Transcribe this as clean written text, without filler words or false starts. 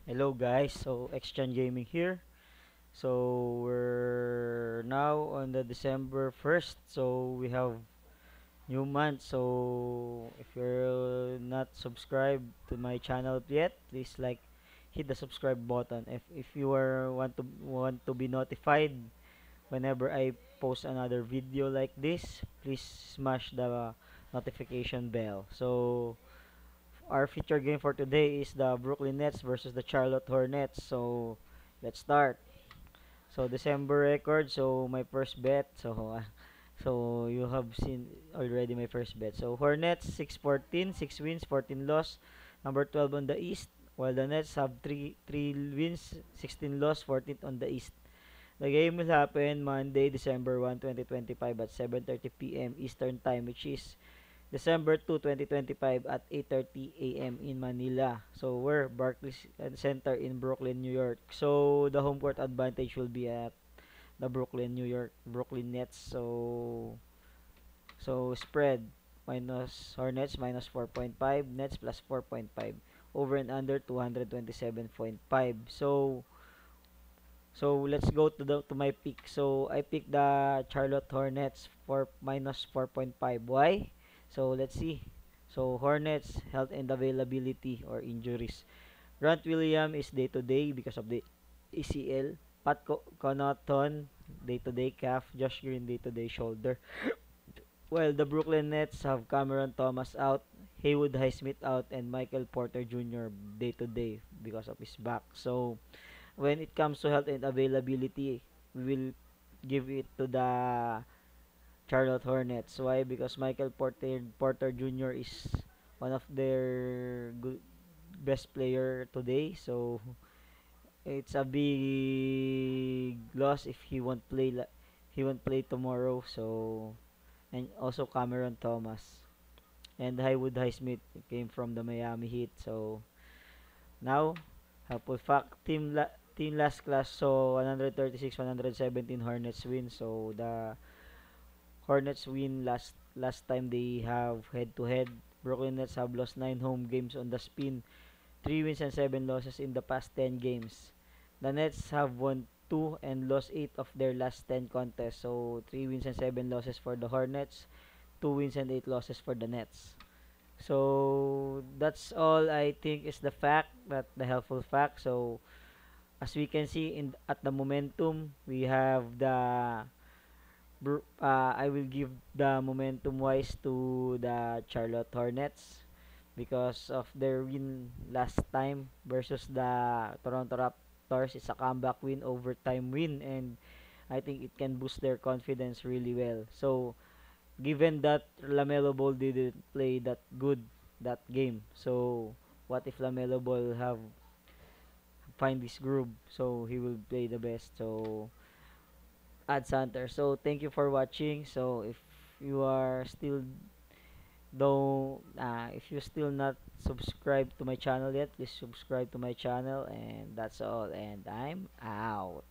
Hello guys, so Exchange Gaming here. So we're now on the December 1st, so we have new month. So if you're not subscribed to my channel yet, please hit the subscribe button. If you are want to be notified whenever I post another video like this, please smash the notification bell. So our feature game for today is the Brooklyn Nets versus the Charlotte Hornets. So let's start. So December record. So my first bet. So you have seen already my first bet. So Hornets 6-14, 6 wins, 14 loss. Number 12 on the East. While the Nets have 3 wins, 16 loss, 14th on the East. The game will happen Monday, December 1, 2025 at 7:30 p.m. Eastern Time, which is December 2, 2025 at 8:30 a.m. in Manila. So we're Barclays Center in Brooklyn, New York. So the home court advantage will be at the Brooklyn Nets. So spread minus Hornets minus 4.5, Nets plus 4.5. Over and under 227.5. So let's go to my pick. So I picked the Charlotte Hornets for minus 4.5. Why? So let's see. So Hornets health and availability or injuries. Grant Williams is day to day because of the ACL. Connaughton day to day calf. Josh Green day to day shoulder. Well, the Brooklyn Nets have Cameron Thomas out, Haywood Highsmith out, and Michael Porter Jr. day to day because of his back. So when it comes to health and availability, we will give it to the Charlotte Hornets. Why? Because Michael Porter Jr. is one of their best player today. So it's a big loss if he won't play tomorrow. So and also Cameron Thomas and Haywood Highsmith came from the Miami Heat. So now, helpful fact, team last class, so 136-117 Hornets win. So the Hornets win last time they have head to head. Brooklyn Nets have lost 9 home games on the spin, 3 wins and 7 losses in the past 10 games. The Nets have won 2 and lost 8 of their last 10 contests. So 3 wins and 7 losses for the Hornets, 2 wins and 8 losses for the Nets. So that's all I think is the helpful fact. So as we can see in at the momentum, we have I will give the momentum wise to the Charlotte Hornets because of their win last time versus the Toronto Raptors. It's a comeback win, overtime win, and I think it can boost their confidence really well. So given that Lamelo Ball didn't play that good that game, so what if Lamelo Ball have find this groove, so he will play the best. So add Santer. So thank you for watching. So you are still if you still not subscribed to my channel yet, please subscribe to my channel, and that's all, and I'm out.